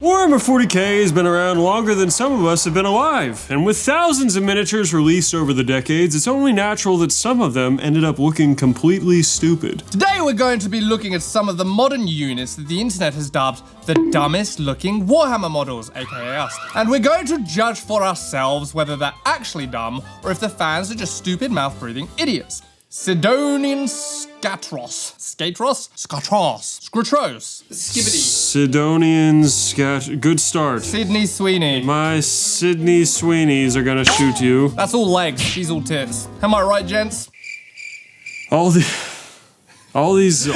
Warhammer 40k has been around longer than some of us have been alive, and with thousands of miniatures released over the decades, it's only natural that some of them ended up looking completely stupid. Today we're going to be looking at some of the modern units that the internet has dubbed the dumbest looking Warhammer models, aka us. And we're going to judge for ourselves whether they're actually dumb, or if the fans are just stupid mouth-breathing idiots. Sydonian Skatros. Skibbity. Sydonian Scat... Good start. Sydney Sweeney. My Sydney Sweeneys are gonna shoot you. That's all legs, she's all tits. Am I right, gents? All these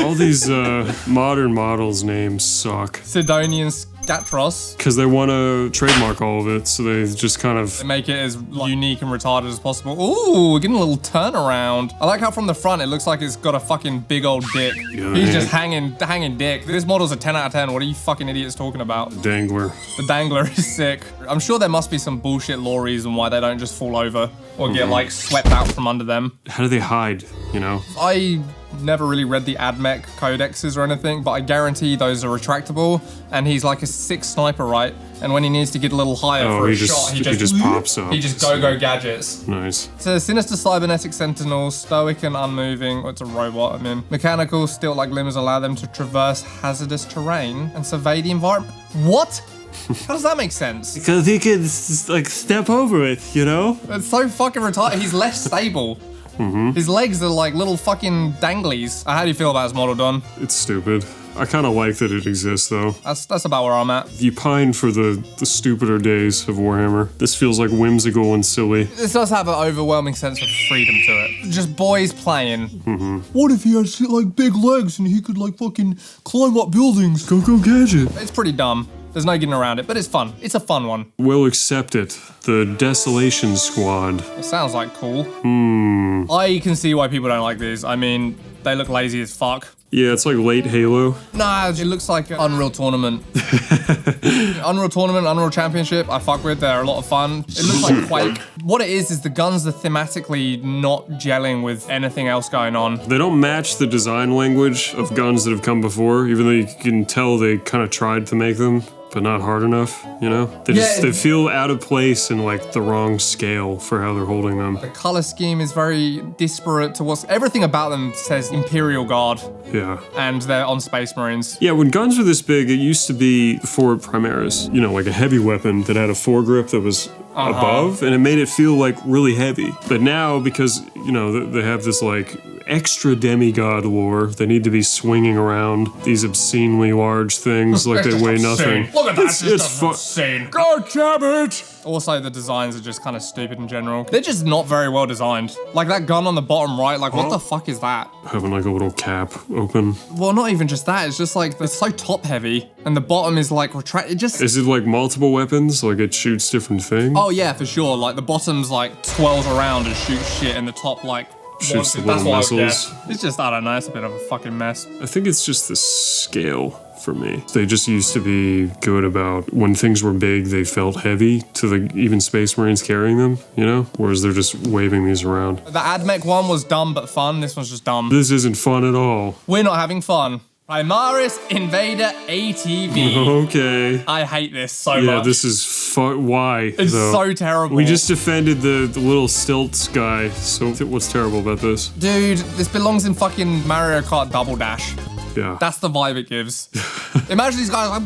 modern models' names suck. Sydonian Skatros. Because they want to trademark all of it, so they just kind of... They make it as unique and retarded as possible. Ooh, we're getting a little turnaround. I like how from the front it looks like it's got a fucking big old dick. Yeah, He's just hanging dick. This model's a 10 out of 10. What are you fucking idiots talking about? Dangler. The dangler is sick. I'm sure there must be some bullshit law reason why they don't just fall over or get like swept out from under them. How do they hide, you know? I never really read the AdMech codexes or anything, but I guarantee those are retractable, and he's like a sick sniper, right? And when he needs to get a little higher for a shot, he just pops up. He just go gadgets. Nice. So sinister cybernetic sentinel, stoic and unmoving. It's a robot, I mean. Mechanical, stilt-like limbs allow them to traverse hazardous terrain and survey the environment. What? How does that make sense? Because he can, like, step over it, you know? It's so fucking retarded. He's less stable. His legs are like little fucking danglies. How do you feel about his model, Don? It's stupid. I kind of like that it exists, though. That's about where I'm at. You pine for the stupider days of Warhammer. This feels like whimsical and silly. This does have an overwhelming sense of freedom to it. Just boys playing. What if he had like big legs and he could like fucking climb up buildings? Go Gadget. It's pretty dumb. There's no getting around it, but it's fun. It's a fun one. We'll accept it. The Desolation Squad. It sounds like cool. I can see why people don't like these. I mean, they look lazy as fuck. Yeah, it's like late Halo. Nah, it looks like Unreal Tournament. Unreal Tournament, Unreal Championship, I fuck with. They're a lot of fun. It looks like Quake. What it is the guns are thematically not gelling with anything else going on. They don't match the design language of guns that have come before, even though you can tell they kind of tried to make them, but not hard enough, you know? They feel out of place in like the wrong scale for how they're holding them. The color scheme is very disparate to everything about them says Imperial Guard. Yeah. And they're on Space Marines. Yeah, when guns were this big, it used to be for Primaris, you know, like a heavy weapon that had a foregrip that was above, and it made it feel like really heavy. But now, because, you know, they have this like extra demigod lore, they need to be swinging around these obscenely large things like they weigh nothing. Look at that, it's insane. God damn it! Also, the designs are just kind of stupid in general. They're just not very well designed. Like that gun on the bottom right, like what the fuck is that? Having like a little cap open. Well, not even just that, it's just like, it's so top heavy, and the bottom is like retract, Is it like multiple weapons? Like it shoots different things? Oh yeah, for sure. Like the bottom's like twirls around and shoots shit, and the top like shoots the little missiles. It's just, I don't know, it's a bit of a fucking mess. I think it's just the scale for me. They just used to be good about when things were big, they felt heavy to the even Space Marines carrying them, you know? Whereas they're just waving these around. The AdMech one was dumb but fun. This one's just dumb. This isn't fun at all. We're not having fun. Primaris Invader ATV. Okay. I hate this so much. Yeah, this is why? It's so terrible. We just defended the little stilts guy, so what's terrible about this? Dude, this belongs in fucking Mario Kart Double Dash. Yeah. That's the vibe it gives. Imagine these guys like,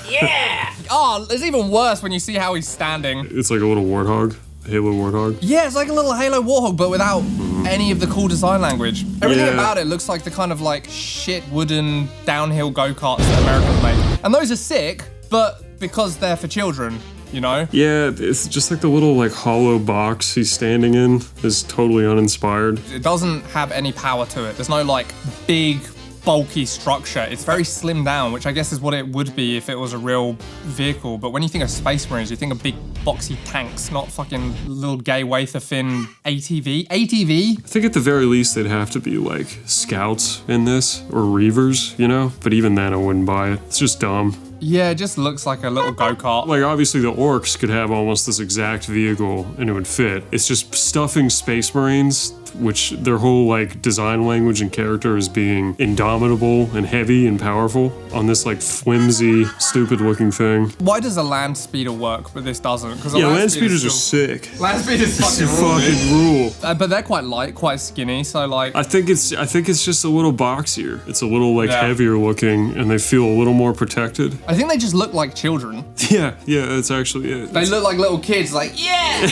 yeah! Oh, it's even worse when you see how he's standing. It's like a little warthog. Halo Warthog? Yeah, it's like a little Halo Warthog, but without any of the cool design language. Everything about it looks like the kind of like shit wooden downhill go-karts that Americans make. And those are sick, but because they're for children, you know? Yeah, it's just like the little like hollow box he's standing in is totally uninspired. It doesn't have any power to it. There's no like big, bulky structure. It's very slimmed down, which I guess is what it would be if it was a real vehicle. But when you think of Space Marines, you think of big boxy tanks, not fucking little gay wafer fin ATV. ATV? I think at the very least they'd have to be like scouts in this, or reavers, you know? But even then I wouldn't buy it. It's just dumb. Yeah, it just looks like a little go-kart. Like, obviously the orcs could have almost this exact vehicle and it would fit. It's just stuffing Space Marines, which their whole like design language and character is being indomitable and heavy and powerful on this like flimsy, stupid looking thing. Why does a land speeder work, but this doesn't? Because Yeah, land speeders are sick. Land speeders fucking rule. But they're quite light, quite skinny, so like... I think it's just a little boxier. It's a little like heavier looking and they feel a little more protected. I think they just look like children. Yeah, that's actually it. They look like little kids, like, yeah!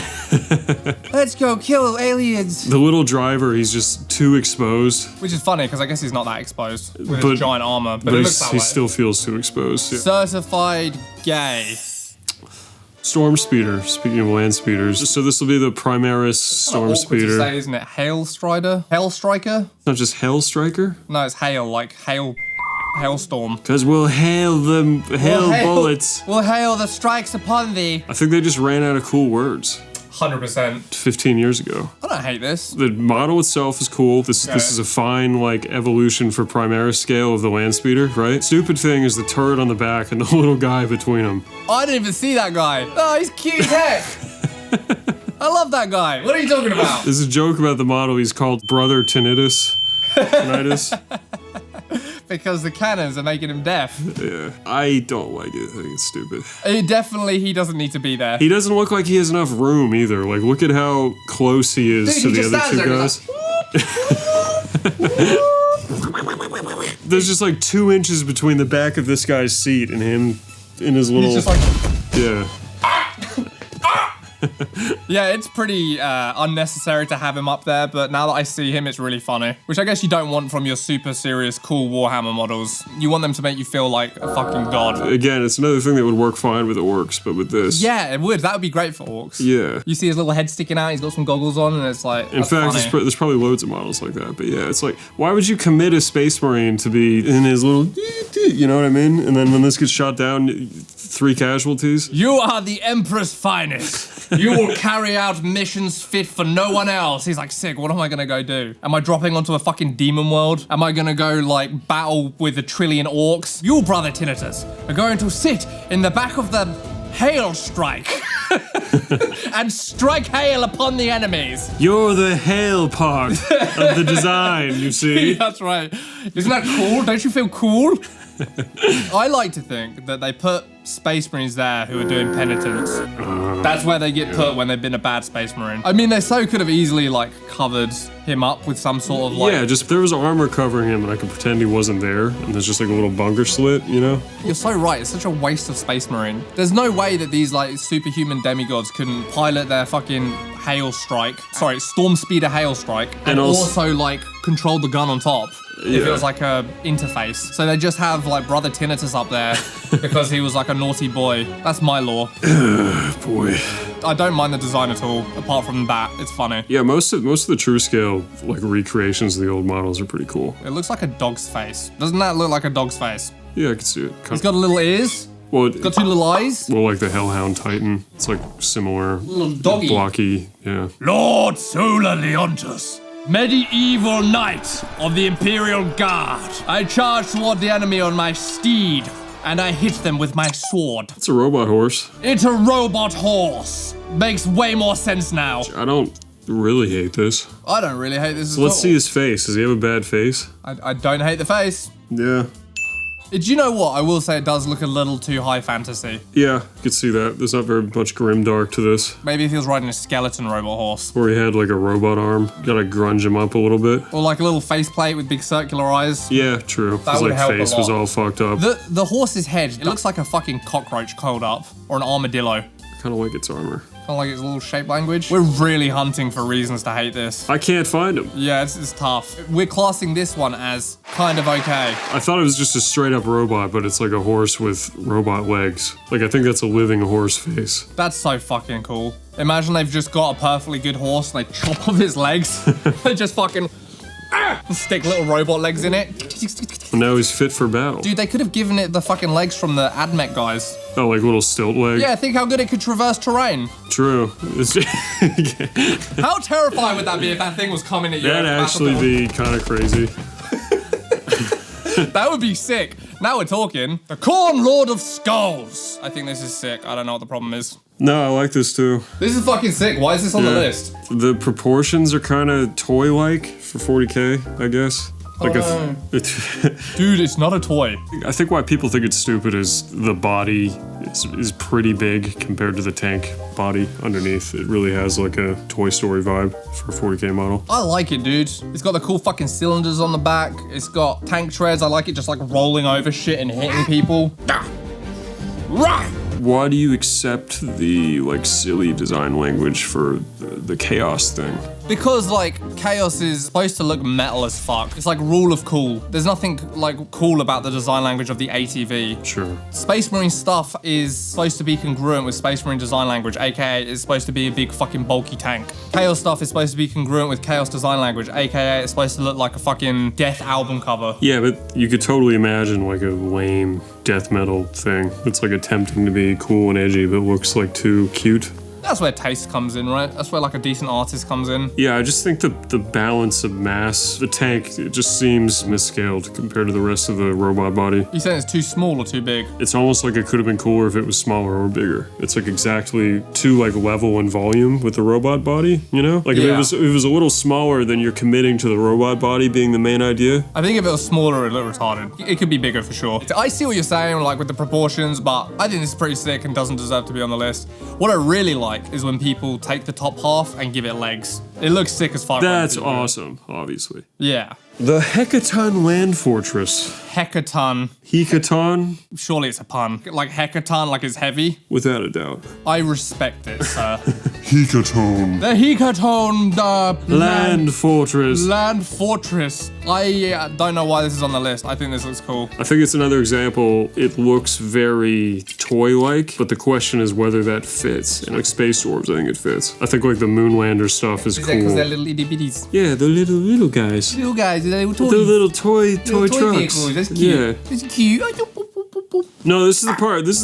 Let's go kill aliens! The little driver, he's just too exposed. Which is funny, because I guess he's not that exposed with his giant armor, but it looks that he way. still feels too exposed. Yeah. Certified gay. Storm Speeder, speaking of land speeders. So this will be the Primaris Storm Speeder. To say, isn't it? Hail Strider? Hail Striker? Not just Hail Striker? No, it's hail, like hailstorm. Because we'll hail them, bullets. We'll hail the strikes upon thee. I think they just ran out of cool words. 100%. 15 years ago. I don't hate this. The model itself is cool. This is a fine like evolution for Primaris scale of the land speeder, right? Stupid thing is the turret on the back and the little guy between them. I didn't even see that guy. Oh, he's cute as heck. I love that guy. What are you talking about? There's a joke about the model. He's called Brother Tinnitus. Because the cannons are making him deaf. Yeah, I don't like it. I think it's stupid. He doesn't need to be there. He doesn't look like he has enough room either. Like, look at how close he is to the other two guys. There's just like 2 inches between the back of this guy's seat and him in his little... He's just like... Yeah. Yeah, it's pretty unnecessary to have him up there, but now that I see him, it's really funny. Which I guess you don't want from your super serious, cool Warhammer models. You want them to make you feel like a fucking god. Again, it's another thing that would work fine with orcs, but with this... Yeah, it would. That would be great for orcs. Yeah. You see his little head sticking out, he's got some goggles on, and it's like, in fact, there's probably loads of models like that, but yeah, it's like, why would you commit a Space Marine to be in his little... You know what I mean? And then when this gets shot down, 3 casualties? You are the Emperor's finest. You will carry out missions fit for no one else. He's like, sick, what am I gonna go do? Am I dropping onto a fucking demon world? Am I gonna go, like, battle with 1 trillion orcs? You, Brother Tinnitus, are going to sit in the back of the hail strike and strike hail upon the enemies. You're the hail part of the design, you see? That's right. Isn't that cool? Don't you feel cool? I like to think that they put Space Marines there who are doing penitence. That's where they get put when they've been a bad Space Marine. I mean, they so could have easily, like, covered him up with some sort of, like... Yeah, just there was armor covering him and I could pretend he wasn't there and there's just, like, a little bunker slit, you know? You're so right, it's such a waste of Space Marine. There's no way that these, like, superhuman demigods couldn't pilot their fucking hail strike. Sorry, Storm Speeder hail strike. And also, like, control the gun on top. Yeah. If it was like a interface. So they just have like Brother Tinnitus up there because he was like a naughty boy. That's my law. Boy. I don't mind the design at all, apart from that, it's funny. Yeah, most of the true scale like recreations of the old models are pretty cool. It looks like a dog's face. Doesn't that look like a dog's face? Yeah, I can see it. He's got little ears. Well, it's got 2 little eyes. Well, like the Hellhound Titan. It's like similar. Little doggy. Blocky, yeah. Lord Solar Leontus, medieval knight of the Imperial Guard. I charge toward the enemy on my steed, and I hit them with my sword. It's a robot horse. It's a robot horse. Makes way more sense now. I don't really hate this. I don't really hate this So let's see his face. Does he have a bad face? I don't hate the face. Yeah. Do you know what? I will say it does look a little too high fantasy. Yeah, you could see that. There's not very much grimdark to this. Maybe if he was riding a skeleton robot horse. Or he had like a robot arm. Gotta grunge him up a little bit. Or like a little faceplate with big circular eyes. Yeah, true. His like face was all fucked up. The horse's head, it looks like a fucking cockroach coiled up. Or an armadillo. Kind of like its armor. Kind of like its little shape language. We're really hunting for reasons to hate this. I can't find him. Yeah, it's tough. We're classing this one as kind of okay. I thought it was just a straight up robot, but it's like a horse with robot legs. Like, I think that's a living horse face. That's so fucking cool. Imagine they've just got a perfectly good horse and they chop off his legs. They just fucking stick little robot legs in it. Now he's fit for battle. Dude, they could have given it the fucking legs from the AdMech guys. Oh, like little stilt legs? Yeah, think how good it could traverse terrain. True. How terrifying would that be if that thing was coming at you? That'd actually be kind of crazy. That would be sick. Now we're talking. The Khorne Lord of Skulls. I think this is sick. I don't know what the problem is. No, I like this too. This is fucking sick. Why is this on the list? The proportions are kind of toy-like for 40k, I guess. Like Dude, it's not a toy. I think why people think it's stupid is the body is pretty big compared to the tank body underneath. It really has like a Toy Story vibe for a 40k model. I like it, dude. It's got the cool fucking cylinders on the back. It's got tank treads. I like it just like rolling over shit and hitting people. Why do you accept the like silly design language for the chaos thing? Because like chaos is supposed to look metal as fuck. It's like rule of cool. There's nothing like cool about the design language of the ATV. Sure. Space Marine stuff is supposed to be congruent with Space Marine design language, aka it's supposed to be a big fucking bulky tank. Chaos stuff is supposed to be congruent with Chaos design language, aka it's supposed to look like a fucking Death album cover. Yeah, but you could totally imagine like a lame death metal thing that's like attempting to be cool and edgy but looks like too cute. That's where taste comes in, right? That's where like a decent artist comes in. Yeah, I just think the balance of mass, the tank, it just seems misscaled compared to the rest of the robot body. You saying it's too small or too big? It's almost like it could have been cooler if it was smaller or bigger. It's like exactly too like level in volume with the robot body, you know? Like if it was a little smaller, then you're committing to the robot body being the main idea. I think if it was smaller, it'd look retarded. It could be bigger for sure. I see what you're saying, like with the proportions, but I think this is pretty sick and doesn't deserve to be on the list. What I really like is when people take the top half and give it legs. It looks sick as fuck. That's awesome, obviously. Yeah. The Hekaton Land Fortress. Hekaton. Hekaton? Surely it's a pun. Like Hekaton, like it's heavy. Without a doubt. I respect it, sir. Hekaton. The Hekaton, Land Fortress. Land Fortress. I don't know why this is on the list. I think this looks cool. I think it's another example. It looks very toy-like, but the question is whether that fits. And like Space Dwarves, I think it fits. I think like the Moonlander stuff is cool. Because they're little itty bitties. Yeah, they're little guys. Little guys, they're little toys. They're little toy trucks. Vehicles. That's cute. Yeah. It's cute. No, this is the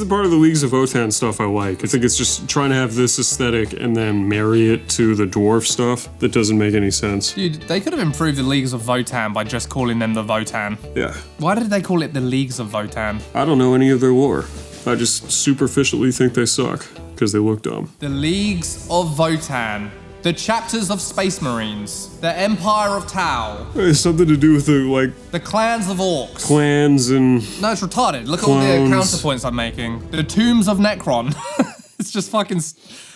part of the Leagues of Votann stuff I like. I think it's just trying to have this aesthetic and then marry it to the dwarf stuff that doesn't make any sense. Dude, they could have improved the Leagues of Votann by just calling them the Votann. Yeah. Why did they call it the Leagues of Votann? I don't know any of their lore. I just superficially think they suck because they look dumb. The Leagues of Votann. The Chapters of Space Marines. The Empire of Tau. It's something to do with the Clans of Orcs. clans and No, it's retarded. Look at all the clones. counterpoints I'm making. The Tombs of Necron. It's just fucking...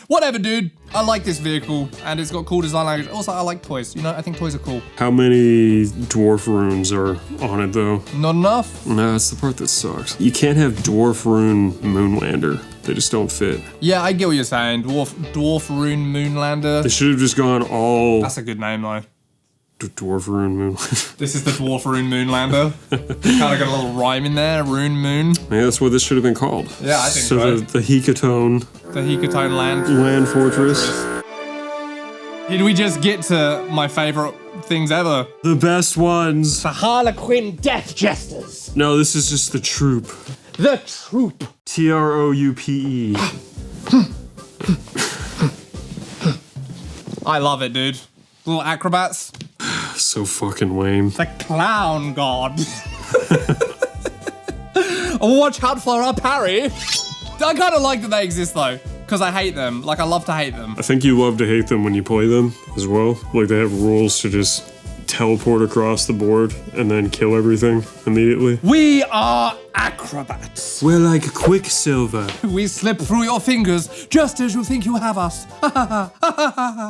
Whatever, dude. I like this vehicle, and it's got cool design language. Also, I like toys. You know, I think toys are cool. How many dwarf runes are on it, though? Not enough? No, that's the part that sucks. You can't have dwarf rune Moonlander. They just don't fit. Yeah, I get what you're saying. Dwarf Rune Moonlander. They should have just gone all That's a good name, though. dwarf rune Moonlander. This is the Dwarf Rune Moonlander. Kind of got a little rhyme in there. Rune Moon. Yeah, that's what this should have been called. Yeah, I think so. so. The Hekaton The Hekaton Land. Land Fortress. Did we just get to my favorite things ever? The best ones. The Harlequin Death Jesters. No, this is just the troop. The Troupe. Troupe. I love it, dude. Little acrobats. So fucking lame. The Clown God. Watch out for a parry. I kind of like that they exist, though. Because I hate them. Like, I love to hate them. I think you love to hate them when you play them as well. Like they have rules to just teleport across the board and then kill everything immediately. We are acrobats. We're like Quicksilver. We slip through your fingers just as you think you have us.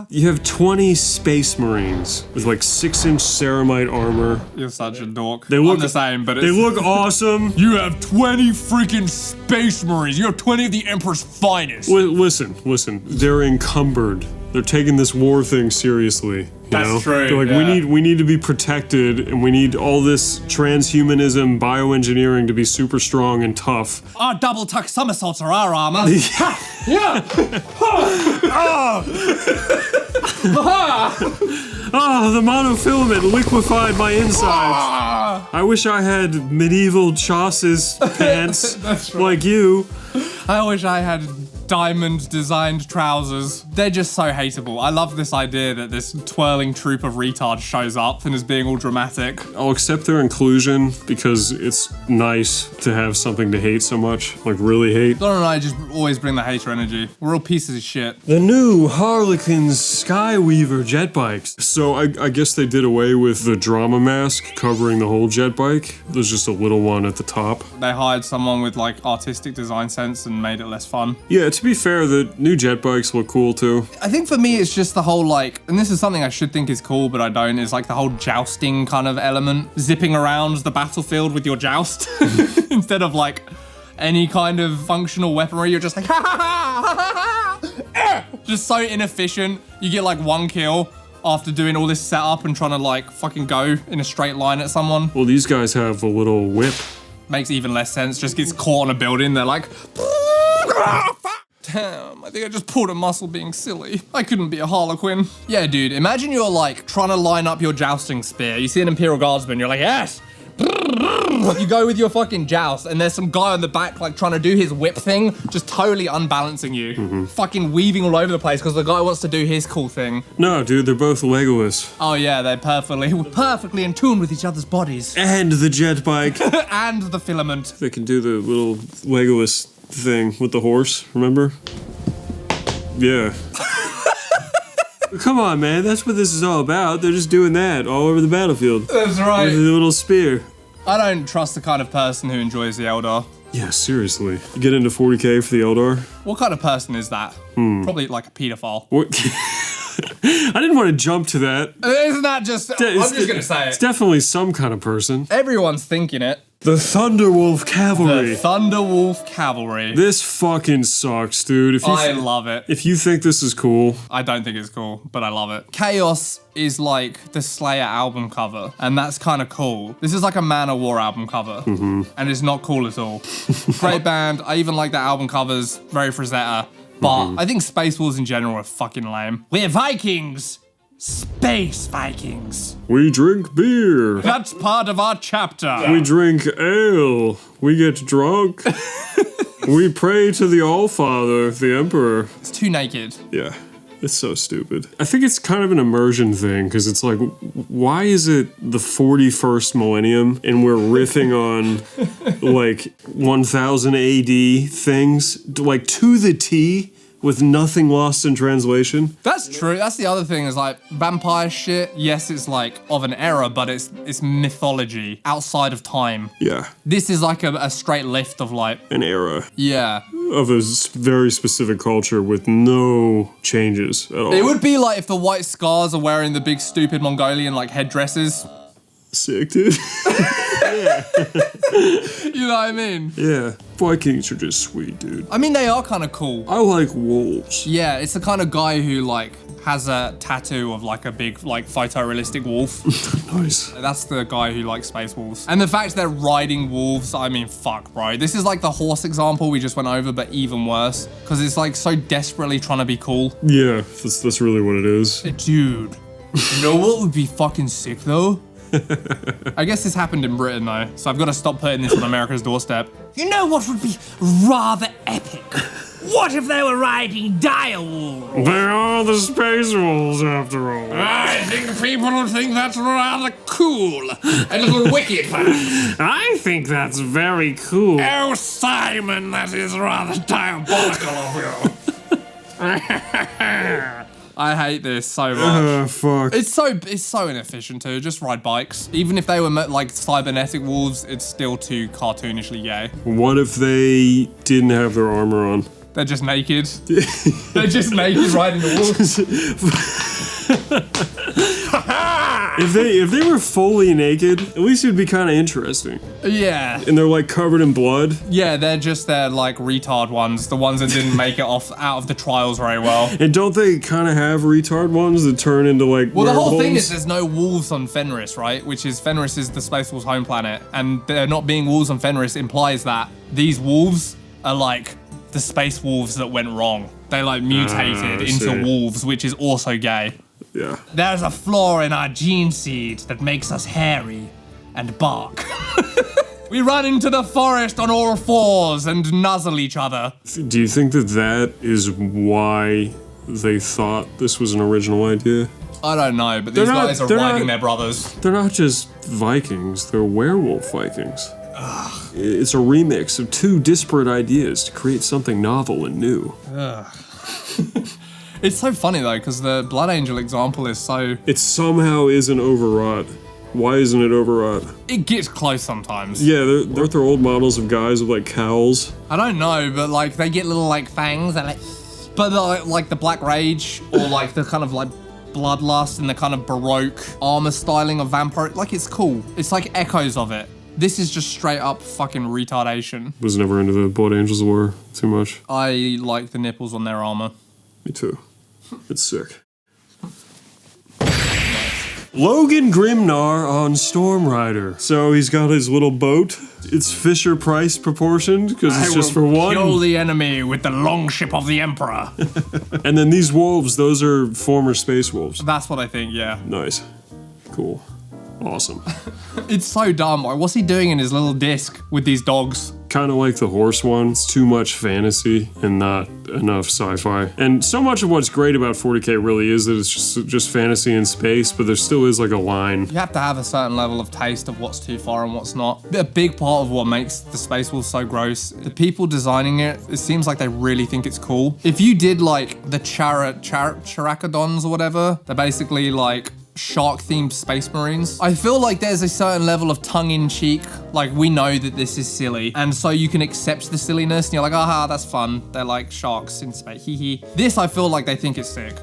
You have 20 Space Marines with like 6-inch ceramite armor. You're such a dork. They look I'm the same, but they look awesome. You have 20 freaking Space Marines. You have 20 of the Emperor's finest. Listen. They're encumbered. They're taking this war thing seriously. That's true, They're like, yeah. we need to be protected, and we need all this transhumanism, bioengineering to be super strong and tough. Our double tuck somersaults are our armor. Yeah. Oh, the monofilament liquefied my insides. I wish I had medieval Chaucer's pants That's right. like you. I wish I had diamond designed trousers. They're just so hateable. I love this idea that this twirling troop of retards shows up and is being all dramatic. I'll accept their inclusion because it's nice to have something to hate so much, like really hate. Don and I just always bring the hater energy. We're all pieces of shit. The new Harlequin Skyweaver Jetbikes. So I guess they did away with the drama mask covering the whole jet bike. There's just a little one at the top. They hired someone with like artistic design sense and made it less fun. Yeah, to be fair, the new jet bikes look cool too. I think for me, it's just the whole like, and this is something I should think is cool, but I don't, is like the whole jousting kind of element. Zipping around the battlefield with your joust instead of like any kind of functional weaponry. You're just like, ha ha ha ha ha. Just so inefficient. You get like 1 kill after doing all this setup and trying to like fucking go in a straight line at someone. Well, these guys have a little whip. Makes even less sense. Just gets caught on a building. They're like, damn, I think I just pulled a muscle being silly. I couldn't be a Harlequin. Yeah, dude, imagine you're like trying to line up your jousting spear. You see an Imperial Guardsman, you're like, yes. You go with your fucking joust and there's some guy on the back like trying to do his whip thing, just totally unbalancing you. Fucking weaving all over the place because the guy wants to do his cool thing. No, dude, they're both Legolas. Oh yeah, they're perfectly in tune with each other's bodies. And the jet bike. And the filament. They can do the little Legolas thing with the horse, remember? Yeah. Come on, man, that's what this is all about. They're just doing that all over the battlefield. That's right. With the little spear. I don't trust the kind of person who enjoys the Eldar. Yeah, seriously. You get into 40k for the Eldar? What kind of person is that? Probably like a pedophile. What? I didn't want to jump to that. Isn't that just... I'm just gonna say It's it. definitely some kind of person. Everyone's thinking it. The Thunderwolf Cavalry. The Thunderwolf Cavalry. This fucking sucks, dude. If you I love it. If you think this is cool. I don't think it's cool, but I love it. Chaos is like the Slayer album cover, and that's kind of cool. This is like a Man of War album cover, and it's not cool at all. Great band. I even like the album covers. Very Frazetta. But I think Space Wars in general are fucking lame. We're Vikings! Space Vikings! We drink beer. That's part of our chapter. We drink ale. We get drunk. We pray to the Allfather, the Emperor. It's too naked. Yeah. It's so stupid. I think it's kind of an immersion thing, because it's like, why is it the 41st millennium and we're riffing on like 1000 AD things, like to the T, with nothing lost in translation? That's true. That's the other thing is like vampire shit. Yes, it's like of an era, but it's mythology outside of time. Yeah. This is like a straight lift of like... An era. Yeah. Of a very specific culture with no changes at all. It would be like if the White Scars are wearing the big stupid Mongolian like headdresses. Sick, dude. You know what I mean? Yeah. Vikings are just sweet, dude. I mean, they are kind of cool. I like wolves. Yeah, it's the kind of guy who like has a tattoo of like a big like photorealistic wolf. Nice. That's the guy who likes space wolves. And the fact they're riding wolves, I mean, fuck, bro. This is like the horse example we just went over, but even worse. Because it's like so desperately trying to be cool. Yeah, that's really what it is. Dude, you know what would be fucking sick though? I guess this happened in Britain though, so I've got to stop putting this on America's doorstep. You know what would be rather epic? What if they were riding dire wolves? They are the space wolves after all. I think people would think that's rather cool. A little wicked, perhaps. I think that's very cool. Oh, Simon, that is rather diabolical of you. I hate this so much. Fuck. It's so inefficient too. Just ride bikes. Even if they were like cybernetic wolves, it's still too cartoonishly gay. What if they didn't have their armor on? They're just naked. They're just naked riding the wolves. If they were fully naked, at least it'd be kind of interesting. Yeah. And they're like covered in blood. Yeah, they're like retard ones. The ones that didn't make it out of the trials very well. And don't they kind of have retard ones that turn into like Well, the whole thing werewolves? is there's no wolves on Fenris, right? Which is Fenris is the Space Wolves' home planet. And there not being wolves on Fenris implies that these wolves are like the space wolves that went wrong. They like mutated into wolves, which is also gay. Yeah. There's a flaw in our gene seed that makes us hairy and bark. We run into the forest on all fours and nuzzle each other. Do you think that that is why they thought this was an original idea? I don't know, but these guys are riding their brothers. They're not just Vikings, they're werewolf Vikings. It's a remix of two disparate ideas to create something novel and new. It's so funny though, because the Blood Angel example is so... It somehow isn't overwrought. Why isn't it overwrought? It gets close sometimes. Yeah, they're old models of guys with like cowls. I don't know, but like they get little like fangs and like... But like the Black Rage or like the kind of like Bloodlust and the kind of Baroque armor styling of Vampire, like it's cool. It's like echoes of it. This is just straight up fucking retardation. Was never into the Blood Angels War too much. I like the nipples on their armor. Me too. It's sick. Logan Grimnar on Stormrider. So he's got his little boat. It's Fisher-Price proportioned because it's just for one. Kill the enemy with the longship of the Emperor. And then these wolves, those are former space wolves. That's what I think, yeah. Nice. Cool. Awesome. It's so dumb. Like, what's he doing in his little disc with these dogs? Kind of like the horse one. It's too much fantasy and not enough sci-fi. And so much of what's great about 40k really is that it's just fantasy in space, but there still is like a line. You have to have a certain level of taste of what's too far and what's not. A big part of what makes the Space Wolves so gross, the people designing it, it seems like they really think it's cool. If you did like the Charakadons or whatever, they're basically like shark-themed space marines. I feel like there's a certain level of tongue-in-cheek, like we know that this is silly, and so you can accept the silliness, and you're like, aha, that's fun. They're like sharks in space, hee hee. This, I feel like they think it's sick,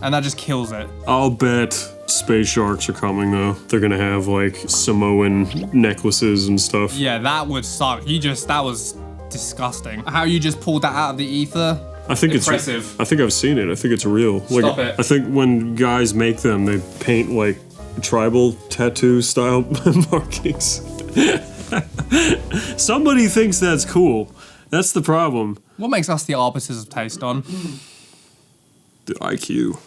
and that just kills it. I'll bet space sharks are coming though. They're gonna have like Samoan necklaces and stuff. Yeah, that would suck. That was disgusting. How you just pulled that out of the ether. I think Impressive. I think I've seen it. I think it's real. Stop it. I think when guys make them, they paint like tribal tattoo style markings. Somebody thinks that's cool. That's the problem. What makes us the arbiters of taste, Don? The IQ.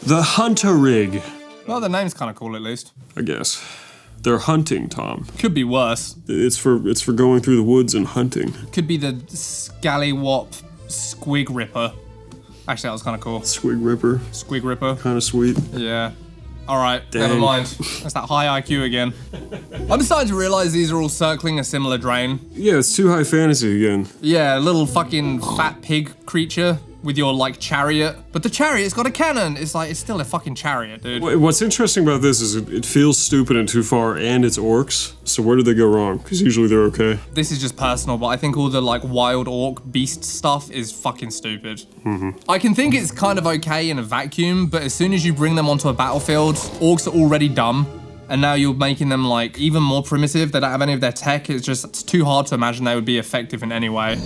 The Hunter Rig. Well, the name's kind of cool at least. I guess. They're hunting, Tom. Could be worse. It's for going through the woods and hunting. Could be the Scallywop Squig Ripper. Actually, that was kind of cool. Squig Ripper. Squig Ripper. Kind of sweet. Yeah. All right, Dang. never mind. That's that high IQ again. I'm starting to realize these are all circling a similar drain. Yeah, it's too high fantasy again. Yeah, a little fucking fat pig creature with your like chariot. But the chariot's got a cannon. It's like, it's still a fucking chariot, dude. What's interesting about this is it feels stupid and too far, and it's orcs. So where did they go wrong? Because usually they're okay. This is just personal, but I think all the like wild orc beast stuff is fucking stupid. I can think it's kind of okay in a vacuum, but as soon as you bring them onto a battlefield, orcs are already dumb. And now you're making them like even more primitive. They don't have any of their tech. It's too hard to imagine they would be effective in any way.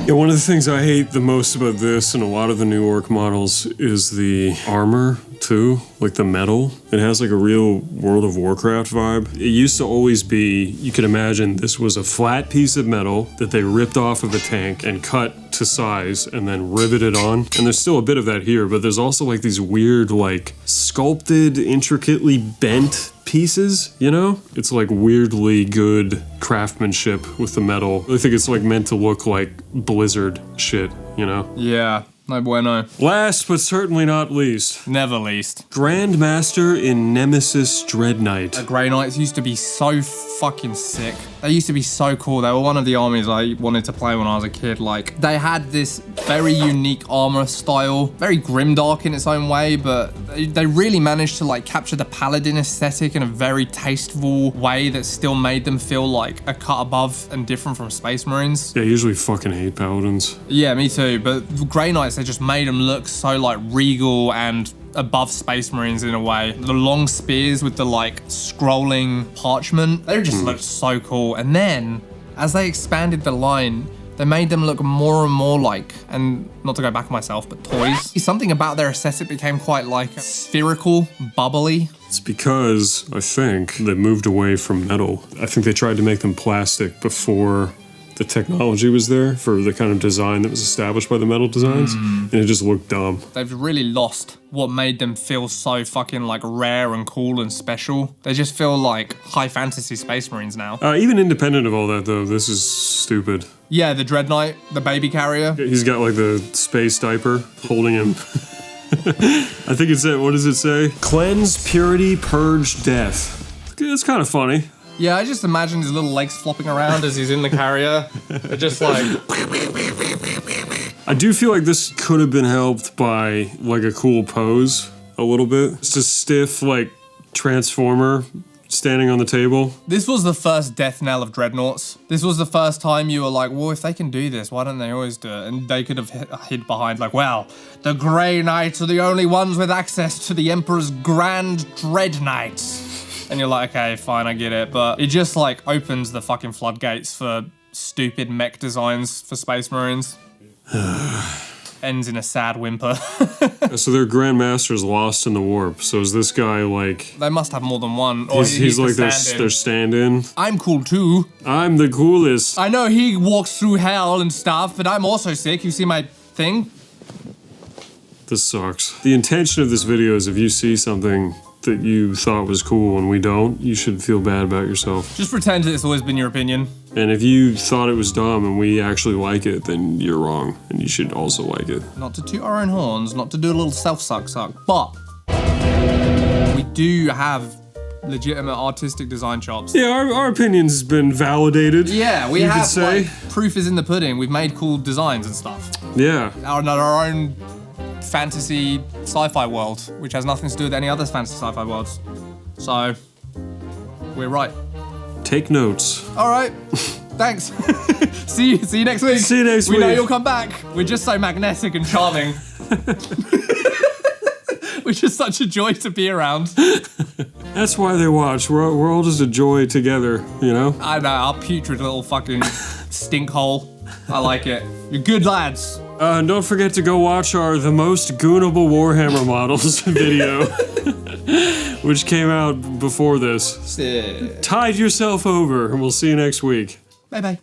Yeah, one of the things I hate the most about this and a lot of the new orc models is the armor, too. Like the metal. It has like a real World of Warcraft vibe. It used to always be, you could imagine this was a flat piece of metal that they ripped off of a tank and cut to size and then riveted on. And there's still a bit of that here, but there's also like these weird, like sculpted, intricately bent pieces, you know? It's like weirdly good craftsmanship with the metal. I think it's like meant to look like Blizzard shit, you know? Yeah, no bueno. Last but certainly not least, Never least. Grandmaster in Nemesis Dreadknight. The Grey Knights used to be so fucking sick. They used to be so cool. They were one of the armies I wanted to play when I was a kid. Like, they had this very unique armor style, very grimdark in its own way, but they really managed to like capture the paladin aesthetic in a very tasteful way that still made them feel like a cut above and different from Space Marines. Yeah, I usually fucking hate paladins. Yeah, me too. But the Grey Knights, they just made them look so like regal and above Space Marines in a way. The long spears with the like scrolling parchment, they just looked so cool. And then as they expanded the line, they made them look more and more like, and not to go back on myself, but toys. Something about their aesthetic became quite like spherical, bubbly. It's because, I think, they moved away from metal. I think they tried to make them plastic before the technology was there for the kind of design that was established by the metal designs, and it just looked dumb. They've really lost what made them feel so fucking like rare and cool and special. They just feel like high fantasy Space Marines now. Even independent of all that, though, this is stupid. Yeah, the Dreadknight, the baby carrier. He's got like the space diaper holding him. I think it said, what does it say? Cleanse, purity, purge, death. It's kind of funny. Yeah, I just imagine his little legs flopping around as he's in the carrier. They're just like... I do feel like this could have been helped by like a cool pose a little bit. It's a stiff like transformer standing on the table. This was the first death knell of Dreadnoughts. This was the first time you were like, well, if they can do this, why don't they always do it? And they could have hid behind like, well, the Grey Knights are the only ones with access to the Emperor's Grand Dreadknight. And you're like, okay, fine, I get it. But it just like opens the fucking floodgates for stupid mech designs for Space Marines. Ends in a sad whimper. So their Grandmaster's lost in the warp. So is this guy like... They must have more than one. Or he's like their stand-in. I'm cool too. I'm the coolest. I know he walks through hell and stuff, but I'm also sick. You see my thing? This sucks. The intention of this video is if you see something that you thought was cool and we don't, you should feel bad about yourself. Just pretend it's always been your opinion. And if you thought it was dumb and we actually like it, then you're wrong, and you should also like it. Not to toot our own horns, not to do a little self-suck, but we do have legitimate artistic design chops. Yeah, our opinions has been validated. Yeah, we you have, could say. like, proof is in the pudding. We've made cool designs and stuff. Yeah. Our own fantasy sci-fi world, which has nothing to do with any other fantasy sci-fi worlds. So, we're right. Take notes. All right. Thanks. See you next week. See you next week. We know you'll come back. We're just so magnetic and charming. We're just such a joy to be around. That's why they watch. We're all just a joy together, you know? I know, our putrid little fucking stink hole. I like it. You're good lads. And don't forget to go watch our The Most Goonable Warhammer Models video, which came out before this. Tide yourself over, and we'll see you next week. Bye-bye.